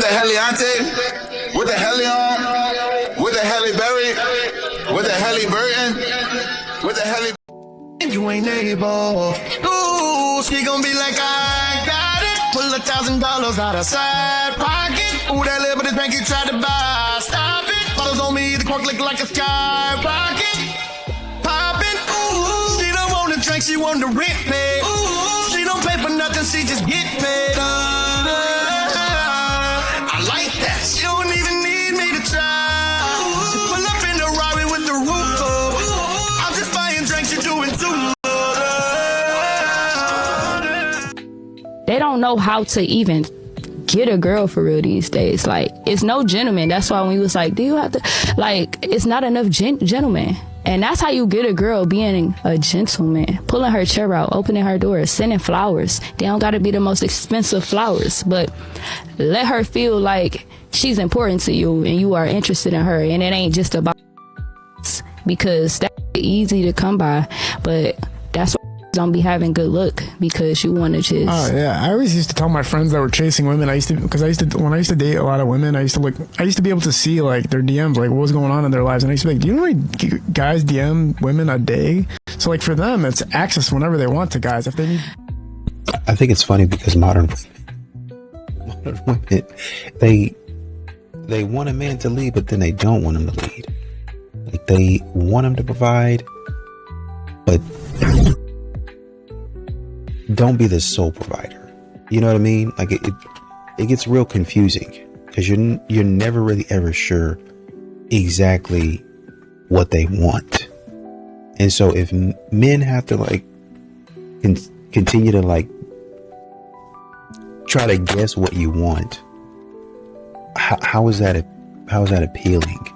the Heliante, with the Helion, with the Halle Berry, with the Halle Burton, with the Halle. You ain't able. Ooh, she gon' be like, I got it. Pull $1,000 out of side pocket. Ooh, that little bit of bank you tried to buy. Stop it. Bottles on me, the cork look like a skyrocket. Poppin', ooh, she don't want to drink, she want the rent paid. Ooh, she don't pay for nothing, she just get paid. I like that. She don't even need me to try. She pull up in the Rari with the roof up. I'm just buying drinks, you're doing too. They don't know how to even get a girl for real these days. Like, it's no gentleman. That's why when we was like, do you have to, like, it's not enough gentlemen. And that's how you get a girl, being a gentleman, pulling her chair out, opening her door, sending flowers. They don't gotta be the most expensive flowers, but let her feel like she's important to you and you are interested in her, and it ain't just about, because that's easy to come by, but that's why don't be having good luck, because you want to just. Oh yeah, I always used to tell my friends that were chasing women. When I used to date a lot of women, I used to be able to see like their DMs, like what was going on in their lives, and I used to be like, do you know how many guys DM women a day? So like for them, it's access whenever they want to guys if they need. I think it's funny because modern women, they want a man to lead, but then they don't want him to lead. Like they want him to provide, but don't be the sole provider. You know what I mean? Like it gets real confusing because you're never really ever sure exactly what they want. And so if men have to like continue to like try to guess what you want, how is that appealing?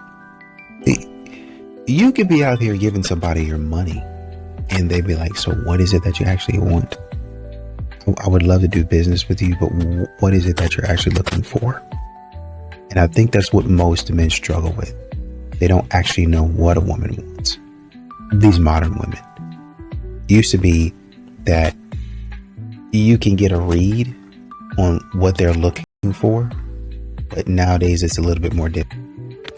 You could be out here giving somebody your money and they'd be like, so what is it that you actually want? I would love to do business with you, but what is it that you're actually looking for? And I think that's what most men struggle with. They don't actually know what a woman wants. These modern women. It used to be that you can get a read on what they're looking for, but nowadays it's a little bit more difficult.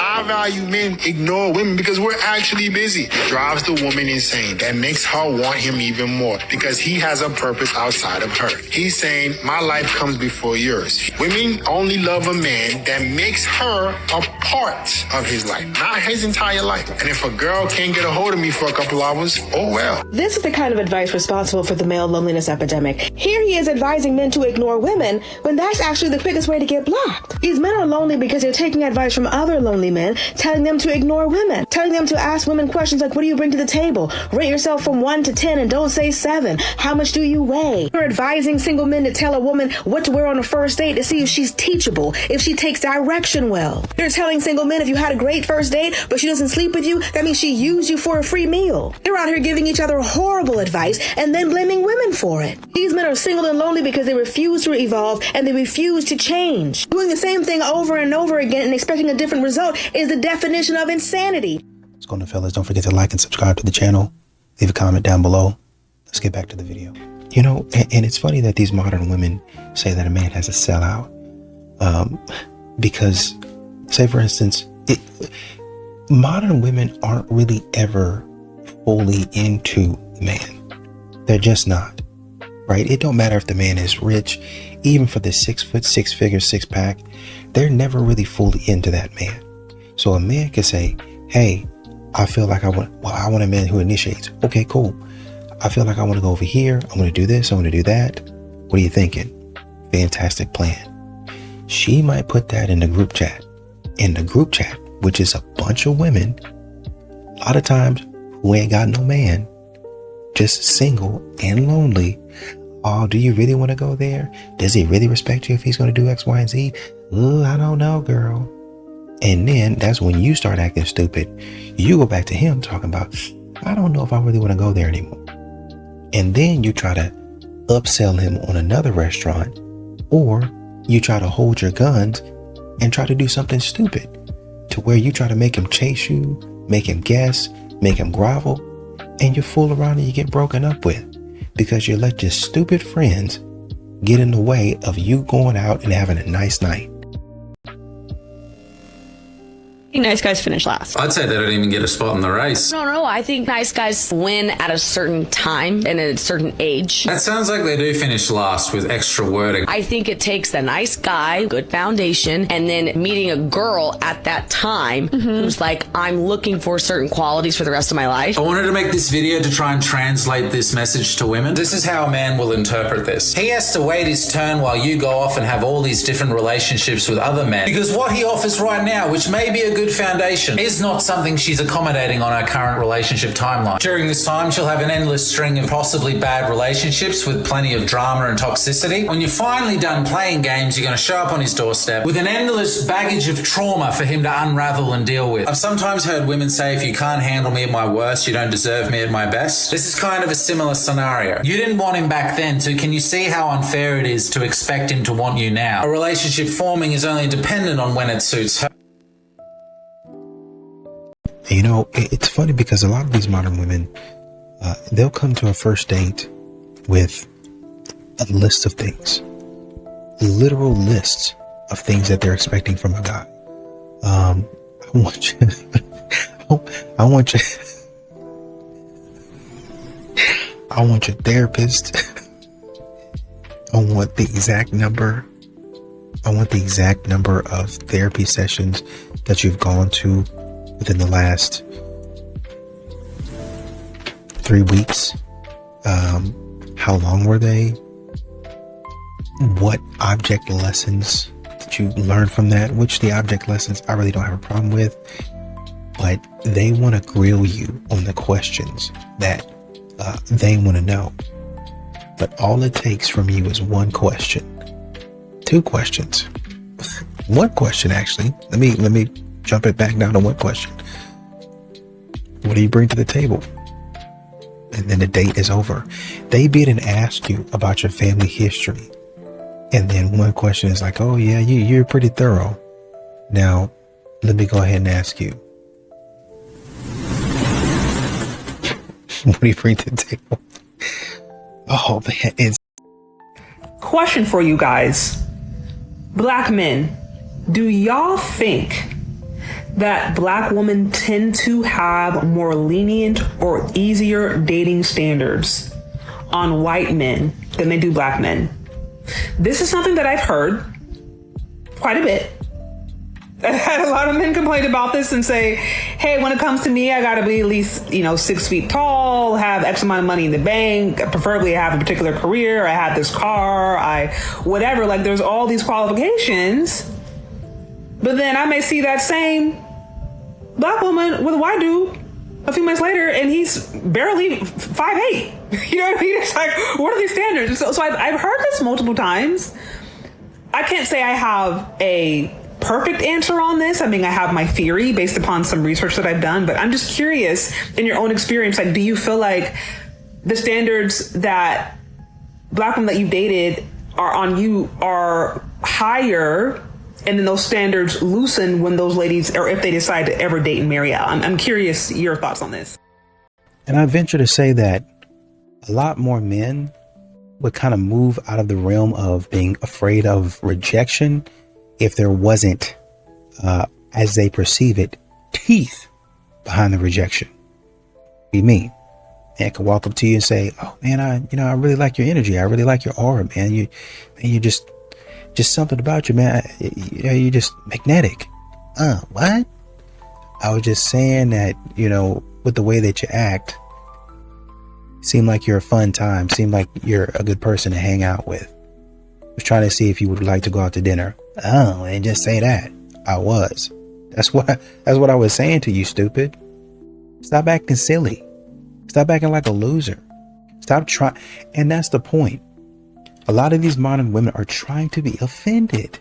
I value men ignore women because we're actually busy. Drives the woman insane. That makes her want him even more because he has a purpose outside of her. He's saying, my life comes before yours. Women only love a man that makes her a part of his life, not his entire life. And if a girl can't get a hold of me for a couple hours, oh well. This is the kind of advice responsible for the male loneliness epidemic. Here he is advising men to ignore women when that's actually the quickest way to get blocked. These men are lonely because they're taking advice from other lonely men, telling them to ignore women, telling them to ask women questions like, what do you bring to the table? Rate yourself from 1 to 10 and don't say 7. How much do you weigh? You're advising single men to tell a woman what to wear on a first date to see if she's teachable, if she takes direction well. You're telling single men if you had a great first date, but she doesn't sleep with you, that means she used you for a free meal. They're out here giving each other horrible advice and then blaming women for it. These men are single and lonely because they refuse to evolve and they refuse to change. Doing the same thing over and over again and expecting a different result is the definition of insanity. What's going on, fellas? Don't forget to like and subscribe to the channel. Leave a comment down below. Let's get back to the video. You know, and it's funny that these modern women say that a man has a sellout. Because, say for instance, modern women aren't really ever fully into the man. They're just not. Right? It don't matter if the man is rich, even for the 6 foot, 6 figure, 6-pack, they're never really fully into that man. So a man can say, hey, I feel like I want a man who initiates. Okay, cool. I feel like I want to go over here. I want to do this. I want to do that. What are you thinking? Fantastic plan. She might put that in the group chat. In the group chat, which is a bunch of women, a lot of times who ain't got no man, just single and lonely. Oh, do you really want to go there? Does he really respect you if he's going to do X, Y, and Z? Oh, I don't know, girl. And then that's when you start acting stupid. You go back to him talking about, I don't know if I really want to go there anymore. And then you try to upsell him on another restaurant, or you try to hold your guns and try to do something stupid to where you try to make him chase you, make him guess, make him grovel, and you fool around and you get broken up with because you let your stupid friends get in the way of you going out and having a nice night. Nice guys finish last. I'd say they don't even get a spot in the race. No, I think nice guys win at a certain time and at a certain age. That sounds like they do finish last with extra wording. I think it takes a nice guy, good foundation, and then meeting a girl at that time who's like, I'm looking for certain qualities for the rest of my life. I wanted to make this video to try and translate this message to women. This is how a man will interpret this. He has to wait his turn while you go off and have all these different relationships with other men. Because what he offers right now, which may be a good foundation, is not something she's accommodating on her current relationship timeline. During this time, she'll have an endless string of possibly bad relationships with plenty of drama and toxicity. When you're finally done playing games, you're going to show up on his doorstep with an endless baggage of trauma for him to unravel and deal with. I've sometimes heard women say, if you can't handle me at my worst, you don't deserve me at my best. This is kind of a similar scenario. You didn't want him back then, so can you see how unfair it is to expect him to want you now? A relationship forming is only dependent on when it suits her. You know, it's funny because a lot of these modern women, they'll come to a first date with a list of things, literal lists of things that they're expecting from a guy. I want you, I want you, I want your therapist. I want the exact number. I want the exact number of therapy sessions that you've gone to within the last 3 weeks. How long were they? What object lessons did you learn from that? Which the object lessons I really don't have a problem with, but they want to grill you on the questions that they want to know. But all it takes from you is one question, 2 questions, one question actually. Let me jump it back down to one question. What do you bring to the table? And then the date is over. They didn't ask you about your family history. And then one question is like, oh yeah, you're pretty thorough. Now, let me go ahead and ask you. What do you bring to the table? Oh man, it's... Question for you guys. Black men, do y'all think that black women tend to have more lenient or easier dating standards on white men than they do black men? This is something that I've heard quite a bit. I've had a lot of men complain about this and say, hey, when it comes to me, I gotta be at least, 6 feet tall, have X amount of money in the bank, preferably have a particular career, I have this car, whatever, like there's all these qualifications. But then I may see that same black woman with a white dude a few months later and he's barely 5'8". You know what I mean? It's like, what are these standards? So I've heard this multiple times. I can't say I have a perfect answer on this. I mean, I have my theory based upon some research that I've done, but I'm just curious in your own experience, like, do you feel like the standards that black women that you've dated are on you are higher, and then those standards loosen when those ladies, or if they decide to ever date and marry out? I'm curious your thoughts on this. And I venture to say that a lot more men would kind of move out of the realm of being afraid of rejection if there wasn't, as they perceive it, teeth behind the rejection. What do you mean? Man can walk up to you and say, "Oh man, I really like your energy. I really like your aura, man. You just something about you, man. You're just magnetic." What? I was just saying that, with the way that you act, seem like you're a fun time. Seem like you're a good person to hang out with. Was trying to see if you would like to go out to dinner. Oh, and just say that. I was. That's what I was saying to you, stupid. Stop acting silly. Stop acting like a loser. Stop trying. And that's the point. A lot of these modern women are trying to be offended.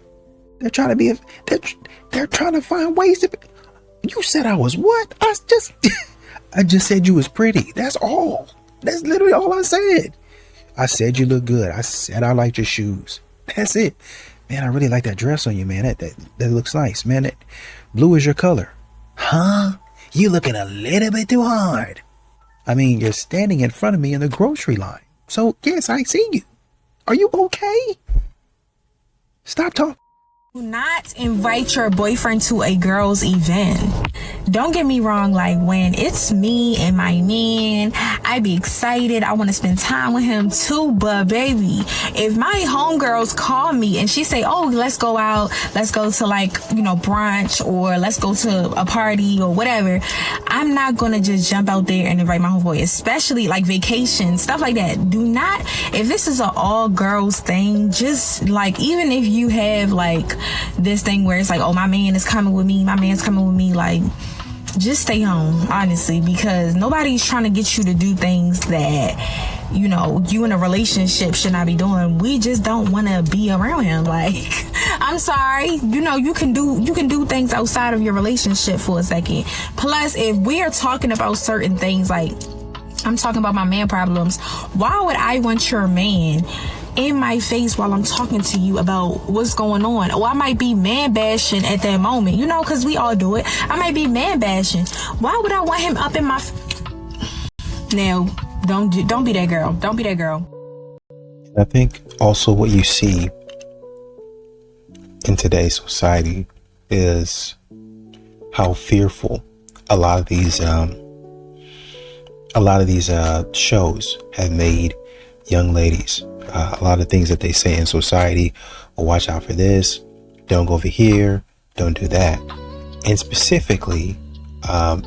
They're trying to be. They're trying to find ways to. You said I was what? I just said you was pretty. That's all. That's literally all I said. I said you look good. I said I liked your shoes. That's it. Man, I really like that dress on you, man. That looks nice, man. That blue is your color. Huh? You looking a little bit too hard. I mean, you're standing in front of me in the grocery line. So yes, I see you. Are you okay? Stop talking. Do not invite your boyfriend to a girl's event. Don't get me wrong, like when it's me and my man, I be excited. I want to spend time with him too. But baby, if my homegirls call me and she say, oh, let's go out, let's go to brunch, or let's go to a party or whatever, I'm not going to just jump out there and invite my homeboy, especially like vacation, stuff like that. Do not, if this is an all girls thing, just even if you have this thing where it's my man is coming with me, just stay home, honestly, because nobody's trying to get you to do things that you in a relationship should not be doing. We just don't want to be around him. I'm sorry, you can do things outside of your relationship for a second. Plus, if we are talking about certain things, I'm talking about my man problems, why would I want your man in my face while I'm talking to you about what's going on? Or I might be man bashing at that moment, because we all do it. I might be man bashing. Why would I want him up in my now? Don't be that girl. Don't be that girl. I think also what you see in today's society is how fearful a lot of these shows have made young ladies. A lot of things that they say in society, well, watch out for this, don't go over here, don't do that. And specifically,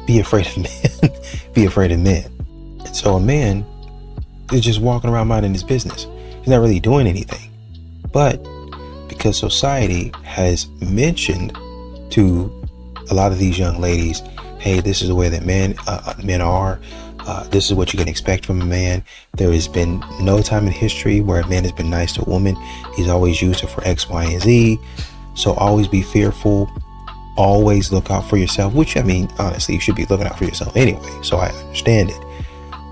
be afraid of men. Be afraid of men. And so a man is just walking around minding his business. He's not really doing anything. But because society has mentioned to a lot of these young ladies, hey, this is the way that men are. This is what you can expect from a man. There has been no time in history where a man has been nice to a woman. He's always used it for X, Y, and Z. So always be fearful. Always look out for yourself, which, honestly, you should be looking out for yourself anyway. So I understand it.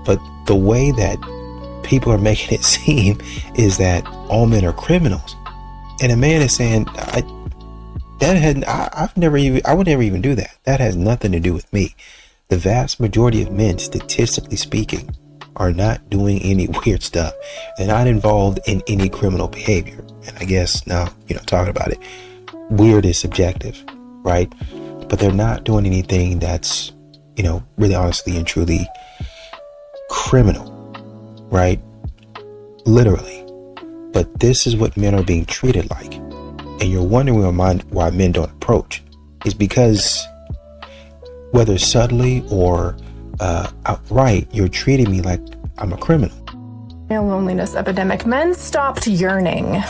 But the way that people are making it seem is that all men are criminals. And a man is saying, I would never even do that. That has nothing to do with me. The vast majority of men, statistically speaking, are not doing any weird stuff. They're not involved in any criminal behavior. And I guess now, talking about it, weird is subjective, right? But they're not doing anything that's, really honestly and truly criminal, right? Literally. But this is what men are being treated like. And you're wondering why men don't approach. It's because whether subtly or outright, you're treating me like I'm a criminal. Male loneliness epidemic. Men stopped yearning.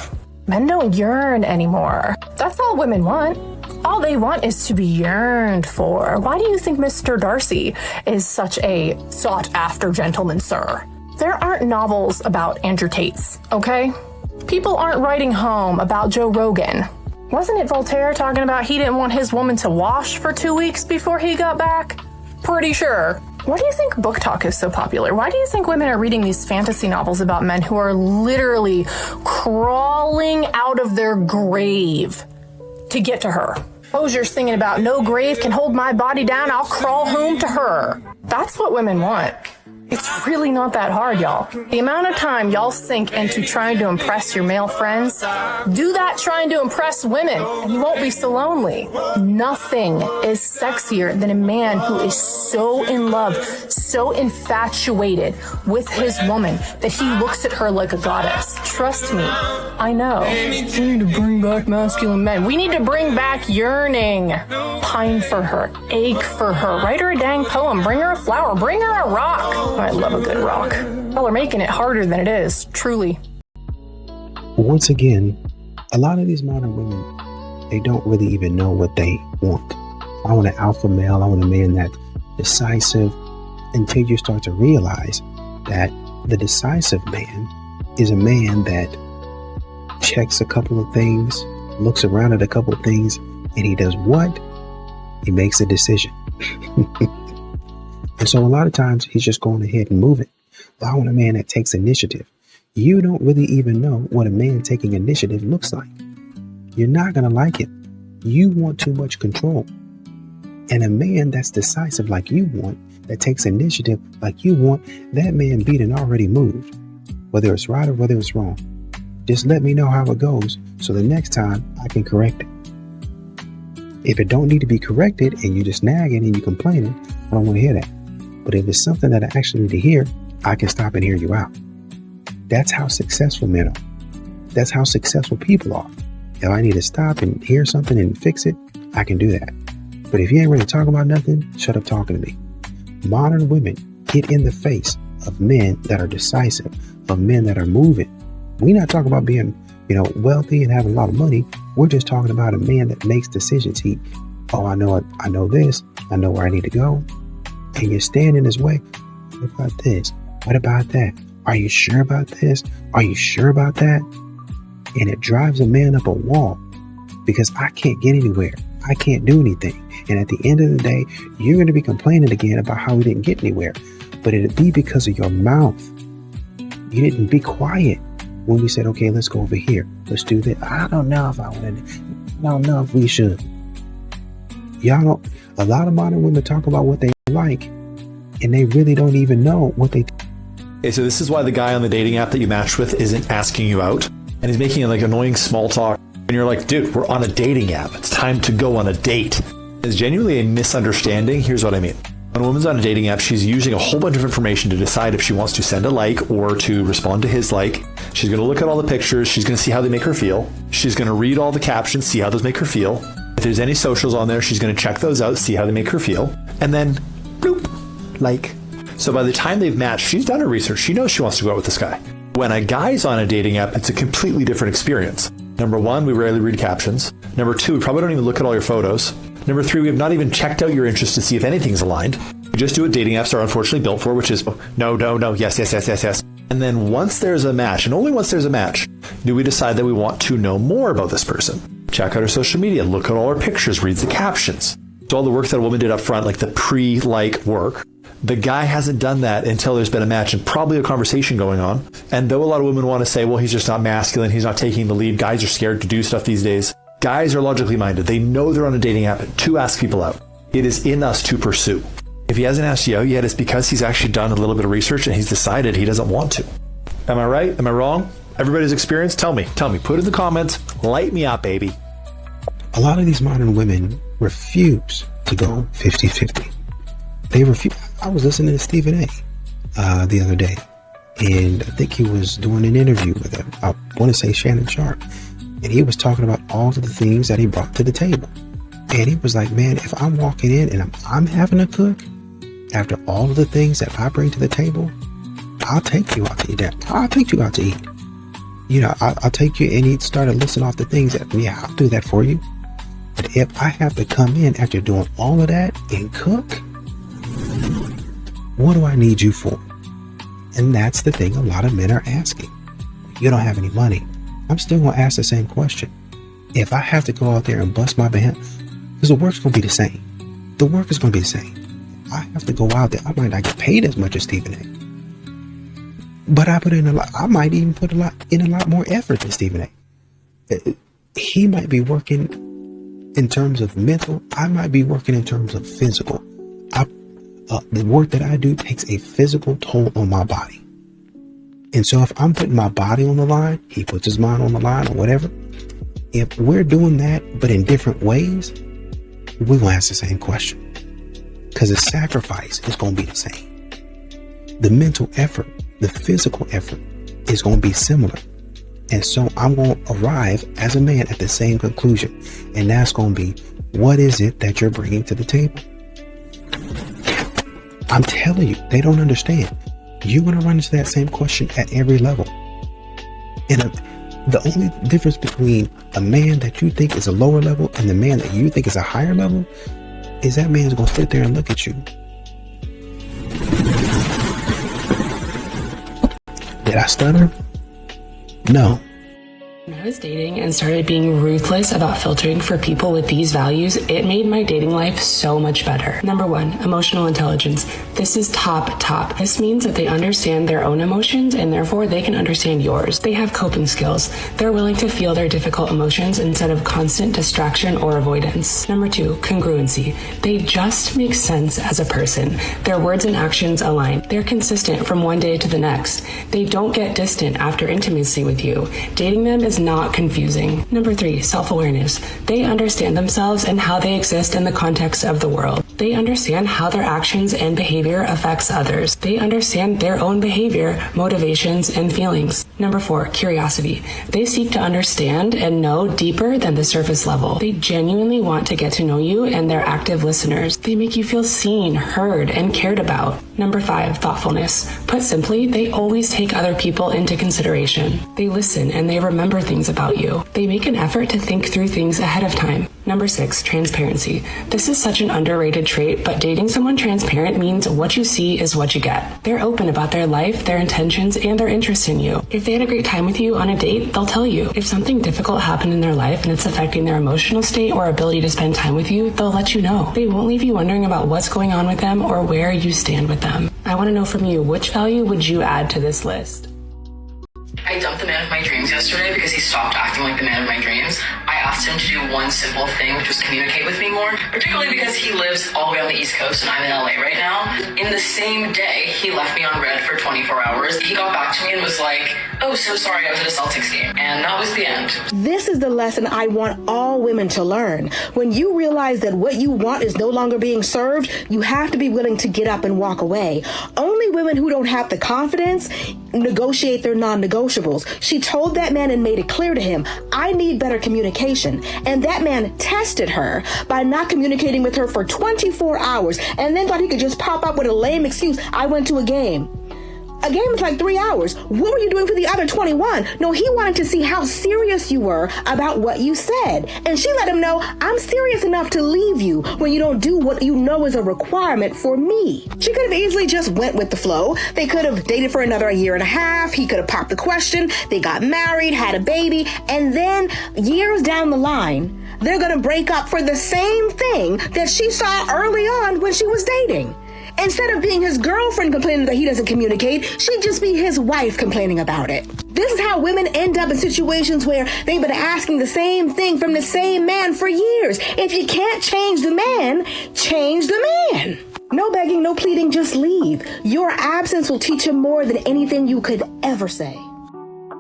Men don't yearn anymore. That's all women want. All they want is to be yearned for. Why do you think Mr. Darcy is such a sought-after gentleman, sir? There aren't novels about Andrew Tates, okay? People aren't writing home about Joe Rogan. Wasn't it Voltaire talking about he didn't want his woman to wash for 2 weeks before he got back? Pretty sure. Why do you think book talk is so popular? Why do you think women are reading these fantasy novels about men who are literally crawling out of their grave to get to her? Hosier's singing about no grave can hold my body down, I'll crawl home to her. That's what women want. It's really not that hard, y'all. The amount of time y'all sink into trying to impress your male friends, do that trying to impress women, and you won't be so lonely. Nothing is sexier than a man who is so in love, so infatuated with his woman that he looks at her like a goddess. Trust me, I know. We need to bring back masculine men. We need to bring back yearning. Pine for her, ache for her, write her a dang poem, bring her a flower, bring her a rock. I love a good rock. Y'all are making it harder than it is, truly. Once again, a lot of these modern women, they don't really even know what they want. I want an alpha male, I want a man that's decisive, until you start to realize that the decisive man is a man that checks a couple of things, looks around at a couple of things, and he does what? He makes a decision. And so a lot of times he's just going ahead and moving. But I want a man that takes initiative. You don't really even know what a man taking initiative looks like. You're not going to like it. You want too much control. And a man that's decisive like you want, that takes initiative like you want, that man beat and already moved. Whether it's right or whether it's wrong. Just let me know how it goes so the next time I can correct it. If it don't need to be corrected and you just nagging and you complaining, I don't want to hear that. But if it's something that I actually need to hear, I can stop and hear you out. That's how successful men are. That's how successful people are. If I need to stop and hear something and fix it, I can do that. But if you ain't ready to talk about nothing, shut up talking to me. Modern women get in the face of men that are decisive, of men that are moving. We're not talking about being, wealthy and having a lot of money. We're just talking about a man that makes decisions. I know this. I know where I need to go. And you're standing in his way. What about this? What about that? Are you sure about this? Are you sure about that? And it drives a man up a wall because I can't get anywhere. I can't do anything. And at the end of the day, you're going to be complaining again about how we didn't get anywhere. But it'll be because of your mouth. You didn't be quiet when we said, okay, let's go over here. Let's do this. I don't know if I want to. I don't know if we should. Y'all don't. A lot of modern women talk about what they like, and they really don't even know what they. Okay, so this is why the guy on the dating app that you matched with isn't asking you out, and he's making like annoying small talk. And you're like, dude, we're on a dating app. It's time to go on a date. It's genuinely a misunderstanding. Here's what I mean. When a woman's on a dating app, she's using a whole bunch of information to decide if she wants to send a like or to respond to his like. She's going to look at all the pictures. She's going to see how they make her feel. She's going to read all the captions, see how those make her feel. If there's any socials on there, she's going to check those out, see how they make her feel. And then, bloop, like. So by the time they've matched, she's done her research. She knows she wants to go out with this guy. When a guy's on a dating app, it's a completely different experience. Number one, we rarely read captions. Number two, we probably don't even look at all your photos. Number three, we have not even checked out your interests to see if anything's aligned. We just do what dating apps are unfortunately built for, which is no, yes. And then once there's a match, and only once there's a match, do we decide that we want to know more about this person. Check out her social media, look at all her pictures, read the captions. So all the work that a woman did up front, like the pre-like work, the guy hasn't done that until there's been a match and probably a conversation going on. And though a lot of women want to say, well, he's just not masculine, he's not taking the lead, guys are scared to do stuff these days. Guys are logically minded. They know they're on a dating app to ask people out. It is in us to pursue. If he hasn't asked you out yet, it's because he's actually done a little bit of research and he's decided he doesn't want to. Am I right? Am I wrong? Everybody's experience? Tell me. Put it in the comments. Light me up, baby. A lot of these modern women refuse to go 50-50. They refuse. I was listening to Stephen A. The other day, and I think he was doing an interview with I want to say Shannon Sharp, and he was talking about all of the things that he brought to the table. And he was like, man, if I'm walking in and I'm having to cook, after all of the things that I bring to the table, I'll take you out to eat. I'll take you out to eat. I'll take you, and he started listing off the things that, yeah, I'll do that for you. But if I have to come in after doing all of that and cook, what do I need you for? And that's the thing a lot of men are asking. You don't have any money. I'm still going to ask the same question. If I have to go out there and bust my behind, because the work's going to be the same. The work is going to be the same. I have to go out there. I might not get paid as much as Stephen A. But I put in a lot. I might even put a lot more effort than Stephen A. He might be working in terms of mental. I might be working in terms of physical. The work that I do takes a physical toll on my body. And so if I'm putting my body on the line, he puts his mind on the line or whatever. If we're doing that, but in different ways, we're going to ask the same question. Because the sacrifice is going to be the same. The mental effort, the physical effort is going to be similar. And so I'm going to arrive as a man at the same conclusion. And that's going to be, what is it that you're bringing to the table? I'm telling you, they don't understand. You're going to run into that same question at every level. And the only difference between a man that you think is a lower level and the man that you think is a higher level is that man's going to sit there and look at you. Did I stutter? No. When I was dating and started being ruthless about filtering for people with these values, it made my dating life so much better. Number 1, emotional intelligence. This is top. This means that they understand their own emotions and therefore they can understand yours. They have coping skills. They're willing to feel their difficult emotions instead of constant distraction or avoidance. Number 2, congruency. They just make sense as a person. Their words and actions align. They're consistent from one day to the next. They don't get distant after intimacy with you. Dating them is not confusing. Number 3, self-awareness. They understand themselves and how they exist in the context of the world. They understand how their actions and behavior affects others. They understand their own behavior, motivations, and feelings. Number 4, curiosity. They seek to understand and know deeper than the surface level. They genuinely want to get to know you and they're active listeners. They make you feel seen, heard, and cared about. Number 5, thoughtfulness. Put simply, they always take other people into consideration. They listen and they remember things about you. They make an effort to think through things ahead of time. Number 6, transparency. This is such an underrated trait, but dating someone transparent means what you see is what you get. They're open about their life, their intentions, and their interest in you. If they had a great time with you on a date, they'll tell you. If something difficult happened in their life and it's affecting their emotional state or ability to spend time with you, they'll let you know. They won't leave you wondering about what's going on with them or where you stand with them. I want to know from you, which value would you add to this list? I dumped the man of my dreams yesterday because he stopped acting like the man of my dreams. I asked him to do one simple thing, which was communicate with me more, particularly because he lives all the way on the East Coast and I'm in LA right now. In the same day, he left me on red for 24 hours. He got back to me and was like, "Oh, so sorry, I was at a Celtics game." And that was the end. This is the lesson I want all women to learn. When you realize that what you want is no longer being served, you have to be willing to get up and walk away. Only women who don't have the confidence negotiate their non-negotiables. She told that man and made it clear to him, I need better communication. And that man tested her by not communicating with her for 24 hours and then thought he could just pop up with a lame excuse. I went to a game. A game is like 3 hours. What were you doing for the other 21? No, he wanted to see how serious you were about what you said. And she let him know, I'm serious enough to leave you when you don't do what you know is a requirement for me. She could have easily just went with the flow. They could have dated for another year and a half. He could have popped the question. They got married, had a baby, and then years down the line, they're going to break up for the same thing that she saw early on when she was dating. Instead of being his girlfriend complaining that he doesn't communicate, she'd just be his wife complaining about it. This is how women end up in situations where they've been asking the same thing from the same man for years. If you can't change the man, change the man. No begging, no pleading, just leave. Your absence will teach him more than anything you could ever say.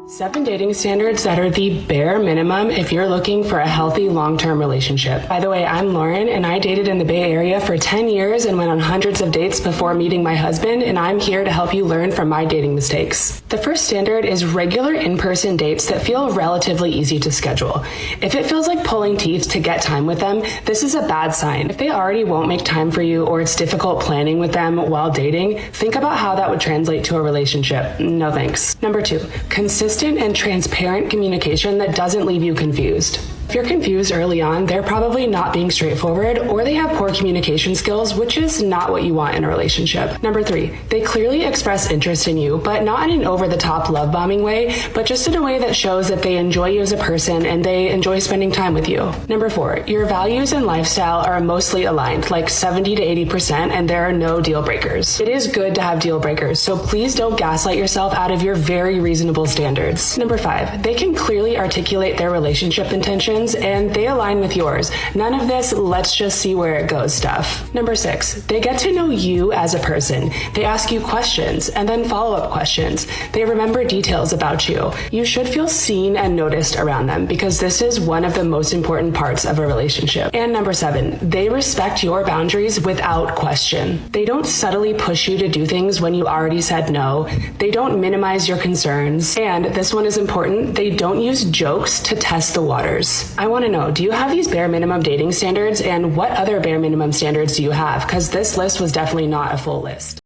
7 dating standards that are the bare minimum if you're looking for a healthy long-term relationship. By the way, I'm Lauren and I dated in the Bay Area for 10 years and went on hundreds of dates before meeting my husband, and I'm here to help you learn from my dating mistakes. The first standard is regular in-person dates that feel relatively easy to schedule. If it feels like pulling teeth to get time with them, this is a bad sign. If they already won't make time for you or it's difficult planning with them while dating, think about how that would translate to a relationship. No thanks. Number 2, consistent and transparent communication that doesn't leave you confused. If you're confused early on, they're probably not being straightforward or they have poor communication skills, which is not what you want in a relationship. Number 3, they clearly express interest in you, but not in an over-the-top love-bombing way, but just in a way that shows that they enjoy you as a person and they enjoy spending time with you. Number 4, your values and lifestyle are mostly aligned, like 70 to 80%, and there are no deal breakers. It is good to have deal breakers, so please don't gaslight yourself out of your very reasonable standards. Number 5, they can clearly articulate their relationship intentions and they align with yours. None of this let's just see where it goes stuff. Number 6, they get to know you as a person. They ask you questions and then follow-up questions. They remember details about you. You should feel seen and noticed around them because this is one of the most important parts of a relationship. And number 7, they respect your boundaries without question. They don't subtly push you to do things when you already said no. They don't minimize your concerns. And this one is important. They don't use jokes to test the waters. I want to know, do you have these bare minimum dating standards, and what other bare minimum standards do you have? Because this list was definitely not a full list.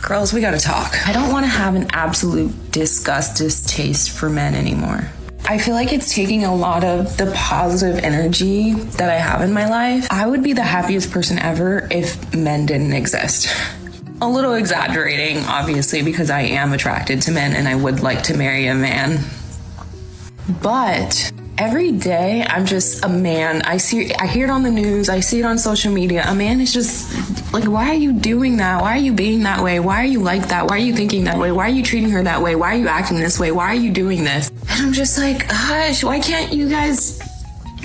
Girls, we gotta talk. I don't want to have an absolute distaste for men anymore. I feel like it's taking a lot of the positive energy that I have in my life. I would be the happiest person ever if men didn't exist. A little exaggerating, obviously, because I am attracted to men and I would like to marry a man. But every day I'm just a man. I hear it on the news. I see it on social media. A man is just like, why are you doing that? Why are you being that way? Why are you like that? Why are you thinking that way? Why are you treating her that way? Why are you acting this way? Why are you doing this? And I'm just like, gosh, why can't you guys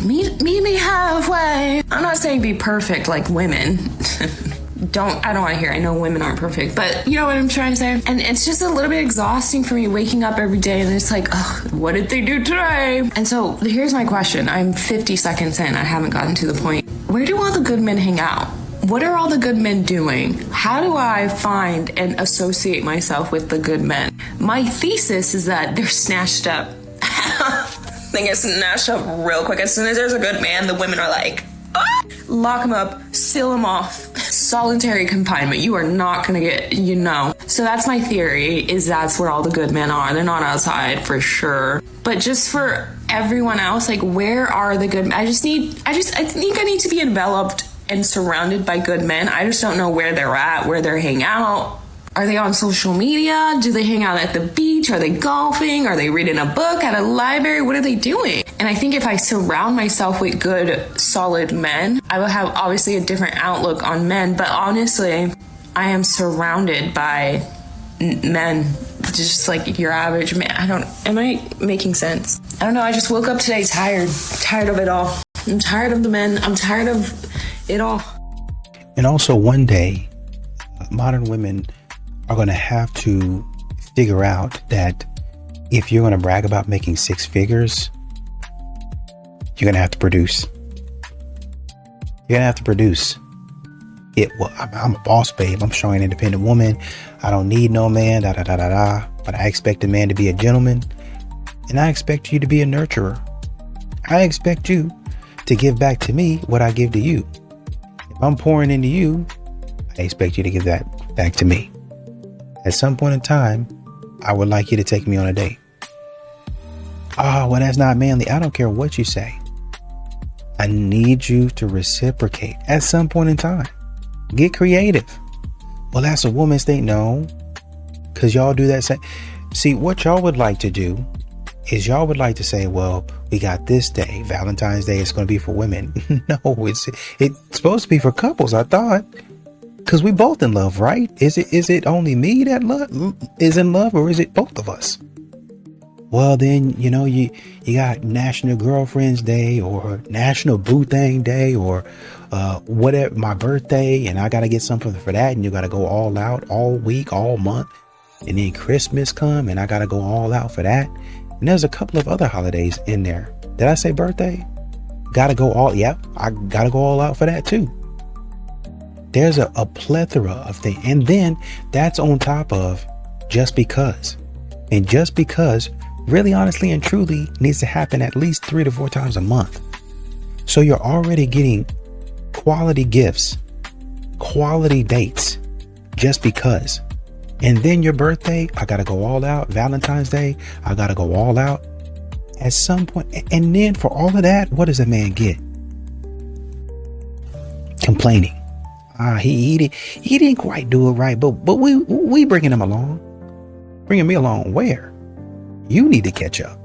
meet me halfway? I'm not saying be perfect like women. I don't want to hear it. I know women aren't perfect, but you know what I'm trying to say? And it's just a little bit exhausting for me waking up every day and it's like, oh, what did they do today? And so here's my question. I'm 50 seconds in. I haven't gotten to the point. Where do all the good men hang out? What are all the good men doing? How do I find and associate myself with the good men? My thesis is that they're snatched up. They get snatched up real quick. As soon as there's a good man, the women are like, ah! Lock him up, seal him off, solitary confinement. You are not gonna get, So that's my theory, is that's where all the good men are. They're not outside for sure. But just for everyone else, like, where are the good men? I think I need to be enveloped and surrounded by good men. I just don't know where they're at, where they hang out. Are they on social media? Do they hang out at the beach? Are they golfing? Are they reading a book at a library? What are they doing? And I think if I surround myself with good, solid men, I will have obviously a different outlook on men. But honestly, I am surrounded by men, just like your average man. Am I making sense? I don't know. I just woke up today tired of it all. I'm tired of the men. I'm tired of it all. And also one day, modern women are going to have to figure out that if you're going to brag about making 6 figures, you're going to have to produce. You're going to have to produce. Well, I'm a boss, babe. I'm showing an independent woman. I don't need no man, But I expect a man to be a gentleman. And I expect you to be a nurturer. I expect you to give back to me what I give to you. If I'm pouring into you, I expect you to give that back to me. At some point in time, I would like you to take me on a date. Oh, well, that's not manly. I don't care what you say. I need you to reciprocate at some point in time. Get creative. Well, that's a woman's thing. No, because y'all do that. See, what y'all would like to do is y'all would like to say, well, we got this day, Valentine's Day, it's going to be for women. No, it's supposed to be for couples, I thought. Because we both in love, right? Is it only me that is in love, or is it both of us? Well, then, you got National Girlfriend's Day or National Boo Thing Day or whatever, my birthday, and I got to get something for that. And you got to go all out all week, all month. And then Christmas come and I got to go all out for that. And there's a couple of other holidays in there. Did I say birthday? Got to go all, yep, I got to go all out for that too. There's a plethora of things. And then that's on top of just because. And just because really honestly and truly needs to happen at least 3 to 4 times a month. So you're already getting quality gifts, quality dates, just because. And then your birthday, I got to go all out. Valentine's Day, I got to go all out at some point. And then for all of that, what does a man get? Complaining. He didn't quite do it right, but we bringing him along. Bringing me along where? You need to catch up.